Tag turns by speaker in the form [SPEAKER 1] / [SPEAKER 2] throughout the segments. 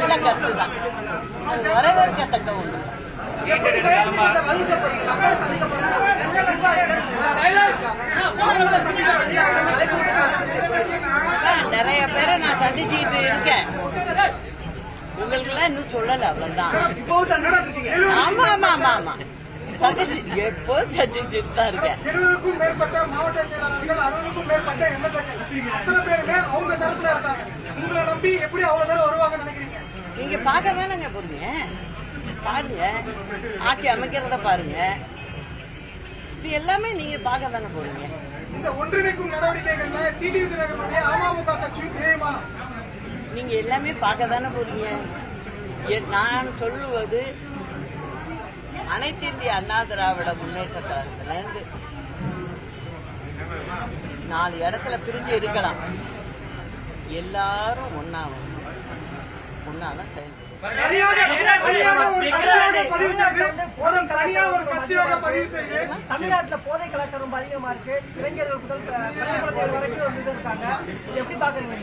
[SPEAKER 1] நல்ல கருத்து தான், அது வரவேற்கத்தக்க ஒண்ணு. நிறைய பேரை நான் சந்திச்சுக்கிட்டு இருக்கேன், உங்களுக்கு எல்லாம் இன்னும் சொல்லல, அவ்வளவுதான். ஆமா ஆமா ஆமா ஆமா எப்போ சந்திச்சுட்டு தான் இருக்கேன்.
[SPEAKER 2] 20க்கும் மேற்பட்ட மாவட்ட செயலாளர்கள், 60க்கும் மேற்பட்ட எம்எல்ஏக்கள் அத்தனை பேருமே அவங்க தரப்புல இருக்காங்க. உங்களை நம்பி எப்படி அவ்வளவு பேர் வருவாங்கன்னு நினைக்கிறீங்க?
[SPEAKER 1] நீங்க பார்க்க தானங்க போறீங்க, பாருங்க, ஆட்சி அமைக்கிறத பாருங்க, இது எல்லாமே நீங்க பார்க்க தானே போறீங்க.
[SPEAKER 2] இந்த ஒன்றிணைக்கும் நடவடிக்கைகள்ல டிடிவி தினகரனுடைய அமமுக கட்சி நிலையமா
[SPEAKER 1] நீங்க எல்லாமே பார்க்க தானே போறீங்க. நான் சொல்லுவது அனைத்து இந்திய அண்ணா திராவிட முன்னேற்ற கழகத்துல இருந்து 4 இடத்துல பிரிஞ்சு இருக்கலாம், எல்லாரும் ஒன்னாதான் செயல்படும்.
[SPEAKER 3] தமிழ்நாட்டுல போதை கலாச்சாரம் ரொம்ப அதிகமா இருக்கு, இளைஞர்கள் முதல் வரைக்கும் இருக்காங்க, எப்படி பாக்குறீங்க?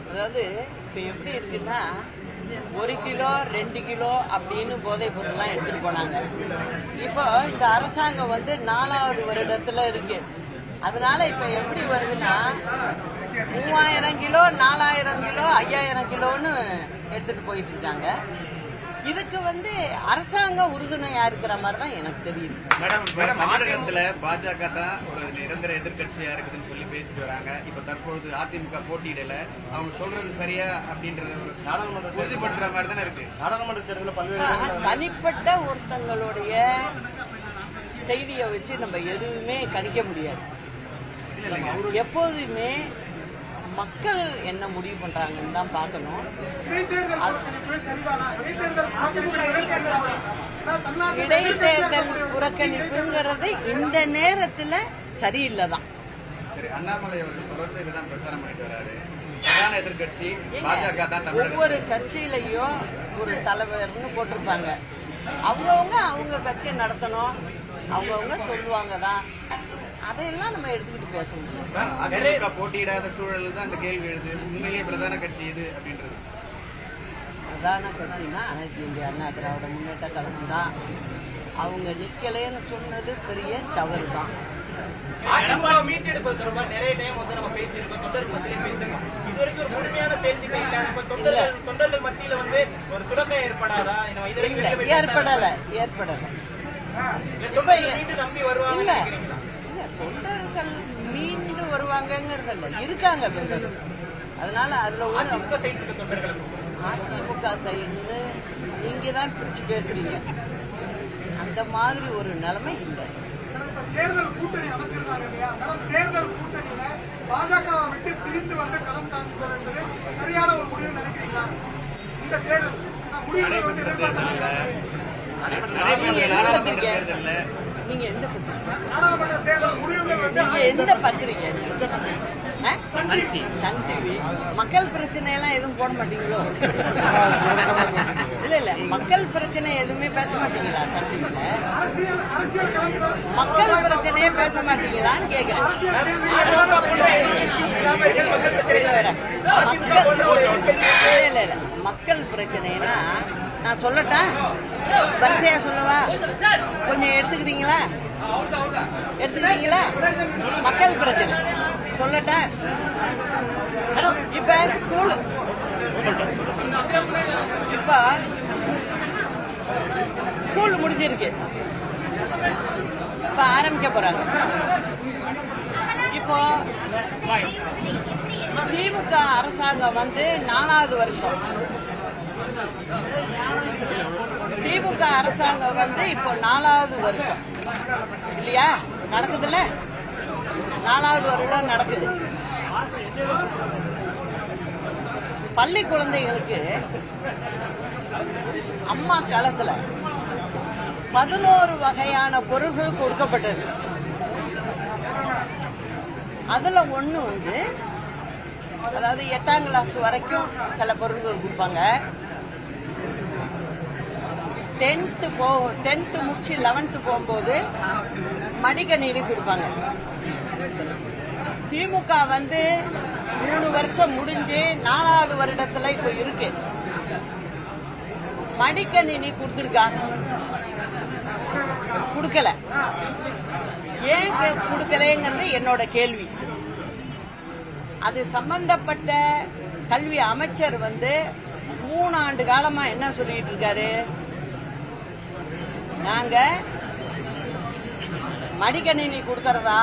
[SPEAKER 1] அதாவது இப்ப எப்படி இருக்குன்னா, 1 கிலோ 2 கிலோ அப்படின்னு போதைப் பொருள்லாம் எடுத்துட்டு போனாங்க. இப்போ இந்த அரசாங்கம் 4வது வருடத்துல இருக்கு. அதனால இப்ப எப்படி வருதுன்னா 3000 கிலோ 4000 கிலோ 5000 கிலோன்னு எடுத்துட்டு போயிட்டு இருக்காங்க. இதுக்கு அரசாங்கம் உறுதுணையா இருக்கிற மாதிரி தான் எனக்கு தெரியுது.
[SPEAKER 4] மேடம், மாநிலத்துல பாஜக தான் ஒரு நிரந்தர எதிர்கட்சியா இருக்குதுன்னு சொல்லி பேசிட்டு வராங்க. இப்ப தற்பொழுது அதிமுக போட்டியிடல, அவங்க சொல்றது சரியா அப்படின்றது உறுதிப்படுத்துற மாதிரி தானே இருக்கு. நாடாளுமன்ற தேர்தலில் பல்வேறு
[SPEAKER 1] தனிப்பட்ட ஒருத்தங்களுடைய செய்தியை வச்சு நம்ம எதுவுமே கணிக்க முடியாது. எப்போதுமே மக்கள் என்ன முடிவு பண்றாங்கன்னு தான் பார்க்கணும். இடைத்தேர்தல் புறக்கணிப்புங்கிறது இந்த நேரத்துல சரியில்லைதான்.
[SPEAKER 4] அண்ணாமலை அவர்கள் தொடர்ந்து இதுதான் பிரச்சாரம் பண்ணிட்டு வராரு. பிரதான எதிர்கட்சி பாஜக தான்.
[SPEAKER 1] ஒவ்வொரு கட்சியிலையும் ஒரு தலைவர்னு போட்டிருப்பாங்க, அவங்க கட்சியை நடத்தணும், அவங்கவுங்க சொல்லுவாங்க தான், அதையெல்லாம் நம்ம எடுத்துக்கிட்டு பேச முடியும்.
[SPEAKER 4] அதிமுக போட்டியிடாத சூழல் தான் இந்த கேள்வி எழுது. உண்மையிலேயே பிரதான கட்சி எது அப்படின்றது?
[SPEAKER 1] பிரதான கட்சின்னா அனைத்து இந்திய அண்ணா திராவிட முன்னேற்ற கழகம் தான். அவங்க நிக்கலேன்னு சொன்னது பெரிய தவறு தான்.
[SPEAKER 5] மீட்டெடுப்பது தொடர்பாக நிறைய டைம் நம்ம பேசியிருக்கோம், தொண்டர்கள் மத்தியிலே பேசிருக்கோம். இது வரைக்கும் ஒரு முழுமையான செயல்திட்டம் இல்லாத தொண்டர்கள் மத்தியில ஒரு சுரக்கம் ஏற்படாதா?
[SPEAKER 1] ஏற்படல.
[SPEAKER 5] நம்பி வருவாங்க.
[SPEAKER 1] தொண்டர்கள் மீண்டு வருவாங்கங்கிறதல்ல, இருக்காங்க தொண்டர்கள். அதனால அதுல அதிமுக சைடுன்னு நீங்க தான் பிரிச்சு பேசுறீங்க, அந்த மாதிரி ஒரு நிலைமை இல்லை.
[SPEAKER 2] தேர்தல் கூட்டணி அமைச்சிருக்காங்க இல்லையா மேடம், தேர்தல் கூட்டணியில பாஜகவை விட்டு பிரிந்து களம் காண்பது என்பது சரியான ஒரு முடிவு நினைக்கிறீங்களா? இந்த தேர்தல்
[SPEAKER 1] நீங்க எந்த பத்திரிகை? சன் டிவி. மக்கள் பிரச்சனை எல்லாம் எதுவும் போட மாட்டீங்களோ? இல்ல மக்கள் பிரச்சனை எதுவுமே பேச மாட்டீங்களா சன் டிவில? மக்கள் பிரச்சனையே பேச மாட்டீங்களான்னு கேக்குறேன். மக்கள் பிரச்சனைனா நான் சொல்லட்டா? வரிசையா சொல்லவா? கொஞ்சம் எடுத்துக்கிறீங்களா? மக்கள் பிரச்சனை சொல்லட்டா? இப்ப ஸ்கூல் முடிஞ்சிருக்கு, இப்ப ஆரம்பிக்க போறாங்க. இப்போ திமுக அரசாங்கம் 4வது வருஷம், திமுக அரசாங்கம் இப்போ 4வது வருஷம் இல்லையா? நடக்குதுல்ல, 4வது வருடம் நடக்குது. பள்ளி குழந்தைகளுக்கு அம்மா காலத்துல 11 வகையான பொருள்கள் கொடுக்கப்பட்டது. அதுல ஒண்ணு அதாவது 8ஆம் கிளாஸ் வரைக்கும் சில பொருள்கள் கொடுப்பாங்க. 10th முடிச்சு 11th போகும்போது மடிக்கணினி கொடுப்பாங்க. திமுக 3 வருஷம் முடிஞ்சு 4வது வருடத்துல இப்ப இருக்கு. மடிக்கணினி கொடுத்துருக்கா? கொடுக்கல. ஏன் கொடுக்கலங்கிறது என்னோட கேள்வி. அது சம்பந்தப்பட்ட கல்வி அமைச்சர் 3 ஆண்டு காலமா என்ன சொல்லிட்டு இருக்காரு? நாங்க மடிக்கணினி கொடுக்கறதா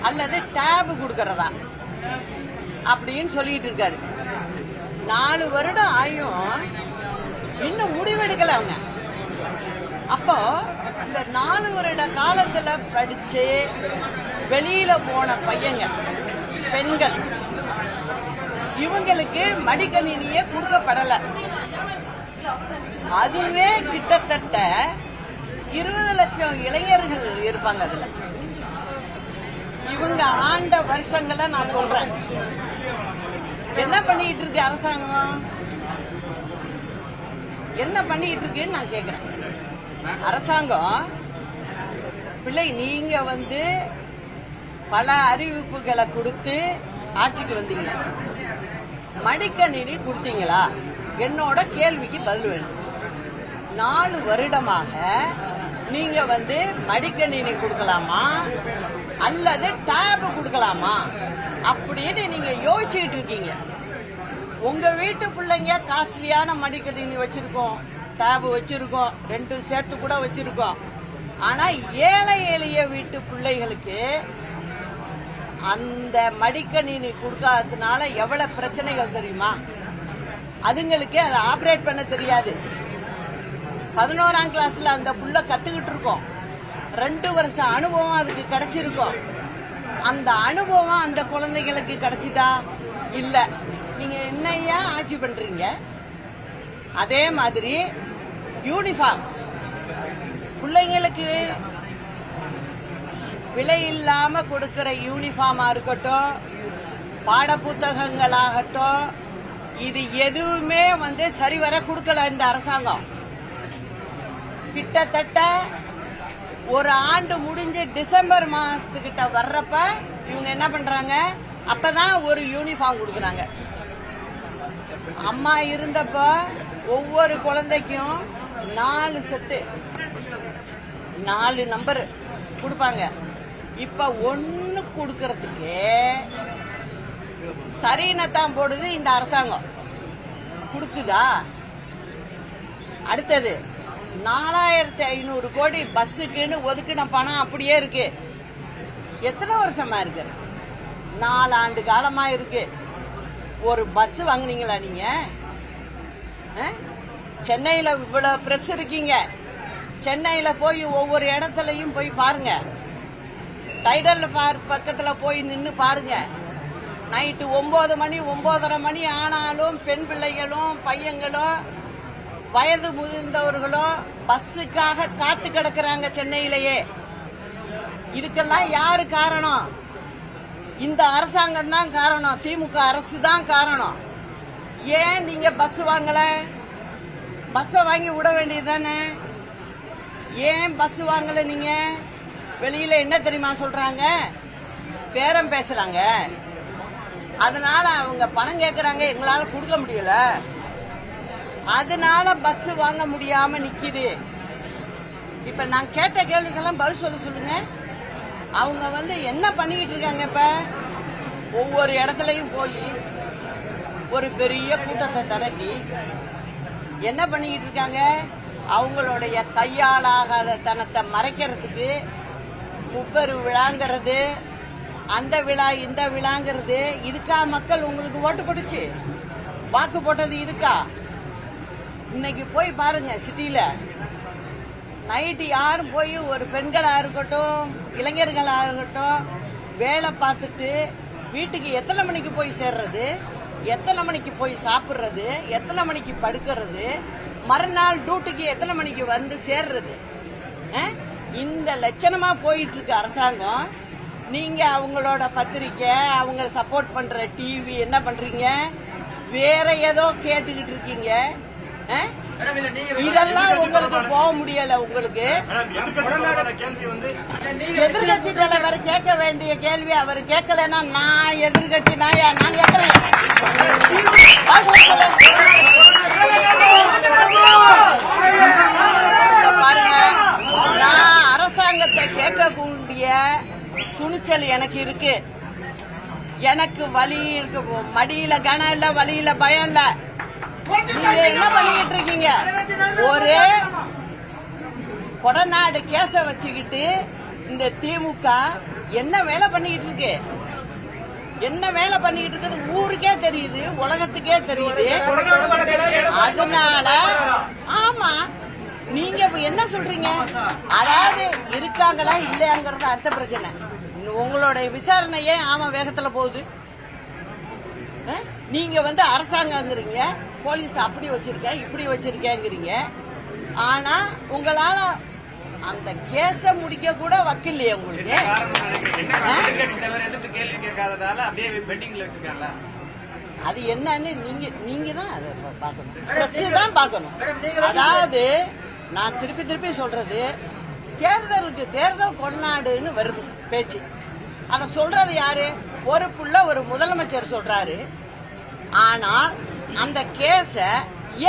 [SPEAKER 1] அல்லது டேப் கொடுக்கறதா அப்படின்னு சொல்லிட்டு இருக்காரு. 4 வருடம் ஆயும் இன்னும் முடிவெடுக்கல அவங்க. அப்போ இந்த 4 வருட காலத்துல படிச்சு வெளியில போன பையங்க, பெண்கள், இவங்களுக்கு மடிக்கணினியே கொடுக்கப்படல. அதுவே கிட்டத்தட்ட 20 லட்சம் இளைஞர்கள் இருப்பாங்க அதுல. இவங்க ஆண்ட வருஷங்களை நான் சொல்றேன். என்ன பண்ணிட்டு இருக்கு அரசாங்கம்? என்ன பண்ணிட்டு இருக்குன்னு நான் கேக்குறேன். அரசாங்கம் பிள்ளை, நீங்க பல அறிவிப்புகளை கொடுத்து ஆட்சிக்கு வந்தீங்க. மடிக்கணினி கொடுத்தீங்களா? என்னோட கேள்விக்கு பதில் வேணும். 4 வருடமாக நீங்க மடிக்கணினி கொடுக்கலாமா அல்லது டேப் கொடுக்கலாமா அப்படின்னு நீங்க யோசிச்சுட்டு இருக்கீங்க. உங்க வீட்டு பிள்ளைங்க காஸ்ட்லியான மடிக்கணினி வச்சிருக்கோம், டேப் வச்சிருக்கோம், 2 சேர்த்து கூட வச்சிருக்கோம். ஆனா ஏழை எளிய வீட்டு பிள்ளைகளுக்கு அந்த மடிக்கணினி கொடுக்காததுனால எவ்வளவு பிரச்சனைகள் தெரியுமா? அதுங்களுக்கு அதை ஆபரேட் பண்ண தெரியாது. 11ஆம் கிளாஸ்ல அந்த புள்ள கத்துக்கிட்டு இருக்கோம். 2 வருஷம் அனுபவம் அதுக்கு கிடைச்சிருக்கும். அந்த அனுபவம் அந்த குழந்தைகளுக்கு கிடைச்சிதா? இல்ல. நீங்க என்னையா ஆட்சி பண்றீங்க? அதே மாதிரி யூனிஃபார்ம் பிள்ளைங்களுக்கு விலை இல்லாம கொடுக்கிற யூனிஃபார்மா இருக்கட்டும், பாட புத்தகங்களாகட்டும், இது எதுவுமே சரிவர கொடுக்கல இந்த அரசாங்கம். கிட்டத்தட்ட ஒரு ஆண்டு முடிஞ்சு டிசம்பர் மாசத்துக்கிட்ட வர்றப்ப இவங்க என்ன பண்றாங்க? அப்பதான் ஒரு யூனிஃபார்ம் கொடுக்கறாங்க. அம்மா இருந்தப்ப ஒவ்வொரு குழந்தைக்கும் 4 செட்டு 4 நம்பர் கொடுப்பாங்க. இப்ப 1 கொடுக்கறதுக்கு சரினத்தான் போடுது இந்த அரசாங்கம். கொடுக்குதா? அடுத்தது 4500 கோடி பஸ்ஸுக்குன்னு ஒதுக்கின பணம் அப்படியே இருக்கு. எத்தனை வருஷமா இருக்கு? 4 ஆண்டு காலமா இருக்கு. ஒரு பஸ் வாங்குனீங்களா நீங்க? சென்னையில இவ்வளவு பிரஸ் இருக்கீங்க. சென்னையில போய் ஒவ்வொரு இடத்துலயும் போய் பாருங்க. டைடல் பார்க் பக்கத்துல போய் நின்னு பாருங்க. நைட்டு 9 மணி 9:30 மணி ஆனாலும் பெண் பிள்ளைகளும் பையங்களும் வயது முதிர்ந்தவர்களும் பஸ்ஸுக்காக காத்து கிடக்குறாங்க சென்னையிலேயே. இதுக்கெல்லாம் யாரு காரணம்? இந்த அரசாங்கம் தான் காரணம். திமுக அரசு தான் காரணம். ஏன் நீங்க பஸ் வாங்கல? பஸ் வாங்கி விட வேண்டியதுதானே? ஏன் பஸ் வாங்கல நீங்க? வெளியில என்ன தெரியுமா சொல்றாங்க? பேரம் பேசுறாங்க. அதனால அவங்க பணம் கேட்கறாங்க, எங்களால கொடுக்க முடியல, அதனால பஸ் வாங்க முடியாம நிக்குது. இப்ப நான் கேட்ட கேள்விக்கெல்லாம் பதில் சொல்லுங்க. அவங்க என்ன பண்ணிட்டு இருக்காங்க? இப்ப ஒவ்வொரு இடத்துலயும் போய் ஒரு பெரிய கூட்டத்தை திரட்டி என்ன பண்ணிக்கிட்டு இருக்காங்க? அவங்களுடைய கையாளாகாத தனத்தை மறைக்கிறதுக்கு முப்பெரு விழாங்கிறது, அந்த விழா இந்த விழாங்கிறது. இதுக்கா மக்கள் உங்களுக்கு ஓட்டு போட்டுச்சு? வாக்கு போட்டது இதுக்கா? இன்னைக்கு போய் பாருங்க சிட்டியில நைட்டு யாரும் போய் ஒரு பெண்களா இருக்கட்டும் இளைஞர்களா இருக்கட்டும் வேலை பார்த்துட்டு வீட்டுக்கு எத்தனை மணிக்கு போய் சேர்றது, எத்தனை மணிக்கு போய் சாப்பிடுறது, எத்தனை மணிக்கு படுக்கிறது, மறுநாள் டியூட்டிக்கு எத்தனை மணிக்கு வந்து சேர்றது? இந்த லட்சணமா போயிட்டு இருக்கு அரசாங்கம். நீங்க அவங்களோட பத்திரிக்கை, அவங்க சப்போர்ட் பண்ற டிவி என்ன பண்றீங்க? வேற ஏதோ கேட்டுக்கிட்டு இருக்கீங்க. இதெல்லாம் உங்களுக்கு போக முடியல. உங்களுக்கு எதிர்கட்சி தலைவர் கேட்க வேண்டிய கேள்வி அவர் கேட்கலன்னா நான் எதிர்கட்சி நான் கேட்கிறேன். பாருங்க, நான் அரசாங்கத்தை கேட்கக்கூடிய துணிச்சல் எனக்கு இருக்கு. எனக்கு வலி இருக்கு, மடியில கனம் இல்ல, வலியில பயம் இல்ல. நீங்க என்ன பண்ணிக்கிட்டு இருக்கீங்க? ஒரு கொடநாடு கேச வச்சுக்கிட்டு இந்த திமுக என்ன வேலை பண்ணிக்கிட்டு இருக்கு? என்ன வேலை பண்ணிக்கிட்டு இருக்குது ஊருக்கே தெரியுது, உலகத்துக்கே தெரியுது. அதனால ஆமா, நீங்க இப்ப என்ன சொல்றீங்க? அதாவது இருக்காங்களா இல்லையாங்கிறது அடுத்த பிரச்சனை. உங்களுடைய விசாரணையே ஆமா வேகத்துல போகுது. நீங்க வந்து அரசாங்கங்கிறீங்க, போலீஸ் அப்படி வச்சிருக்க இப்படி வச்சிருக்கேங்கிறீங்க. ஆனா உங்களால அந்த கேஸ முடிக்க கூட வக்கில்லையே உங்களுக்கு. அது என்னன்னு நீங்க தான் அதை பார்க்கணும், பிரஸ் தான் பார்க்கணும். அதாவது நான் திருப்பி சொல்றது, தேர்தலுக்கு தேர்தல் கொண்டாடுன்னு வருது பேச்சு. அத சொல்றது யாரு? பொறுப்புள்ள ஒரு முதலமைச்சர் சொல்றாரு. ஆனால் அந்த கேஸ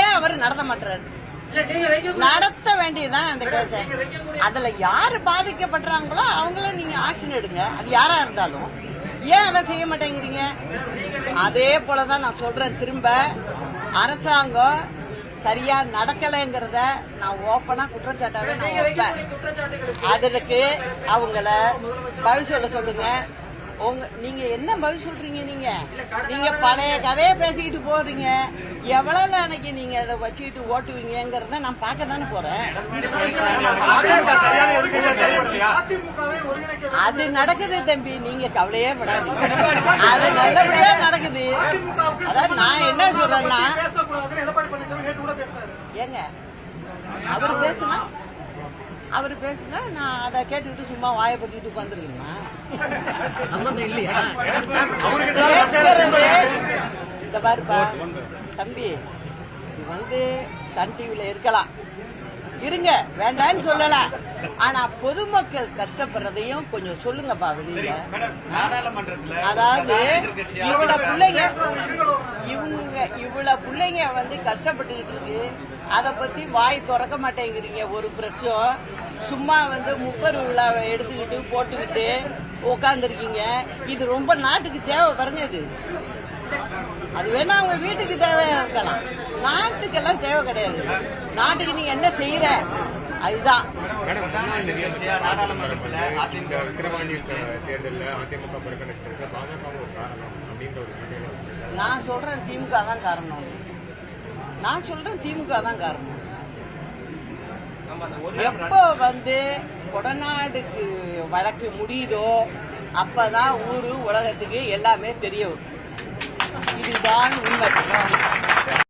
[SPEAKER 1] ஏன் அவர் நடத்த மாட்டாரு? நடத்த வேண்டியதுதான் அந்த கேஸ. அதுல யாரு பாதிக்கப்படுறாங்களோ அவங்கள நீங்க ஆக்ஷன் எடுங்க, அது யாரா இருந்தாலும். ஏன் அதை செய்ய மாட்டேங்கிறீங்க? அதே போலதான் நான் சொல்றேன் திரும்ப, அரசாங்கம் சரியா நடக்கலைங்கிறத நான் ஓப்பனா குற்றச்சாட்டாவே நான் வைப்பேன். அதற்கு அவங்கள பதில் சொல்ல சொல்லுங்க. நீங்க என்ன பதில் சொல்றீங்க? நீங்க பழைய கதையை பேசிக்கிட்டு போறீங்க. எவ்வளவு நாளைக்கு நீங்க அதை வச்சுக்கிட்டு ஓட்டுவீங்கிறத நான் பார்க்க தானே போறேன். அது நடக்குது தம்பி, நீங்க கவலையே படாதீங்க. அது நல்லபடியா நடக்குது. அதாவது நான் என்ன சொல்றேன்னா, ஏங்க அவர் பேசுனா நான் அதை கேட்டுக்கிட்டு சும்மா வாயை பத்திட்டு உட்காந்துருக்கீங்களா? இந்த பாருப்பா தம்பி, வந்து சன் டிவில இருக்கலாம், இருங்க, வேண்டான்னு சொல்லல. ஆனா பொதுமக்கள் கஷ்டப்படுறதையும் கொஞ்சம் சொல்லுங்கப்பா வெளியில. அதாவது இவ்வளவு பிள்ளைங்க வந்து கஷ்டப்பட்டுக்கிட்டு இருக்கு, அத பத்தி வாய் திறக்க மாட்டேங்கிறீங்க. ஒரு பிரஷம் சும்மா வந்து முப்பரு விழாவை எடுத்துக்கிட்டு போட்டுக்கிட்டு உட்காந்துருக்கீங்க. இது ரொம்ப நாட்டுக்கு தேவை பாருங்க. இது அது வேணா அவங்க வீட்டுக்கு தேவையா இருக்கலாம், நாட்டுக்கெல்லாம் தேவை கிடையாது. நாட்டுக்கு நீங்க என்ன செய்யற அதுதான். நான் சொல்றேன் திமுக தான் காரணம். எப்போ வந்து கொடநாடுக்கு வழக்கு முடியுதோ அப்பதான் ஊரு உலகத்துக்கு எல்லாமே தெரிய வரும். இதுதான் உண்மை.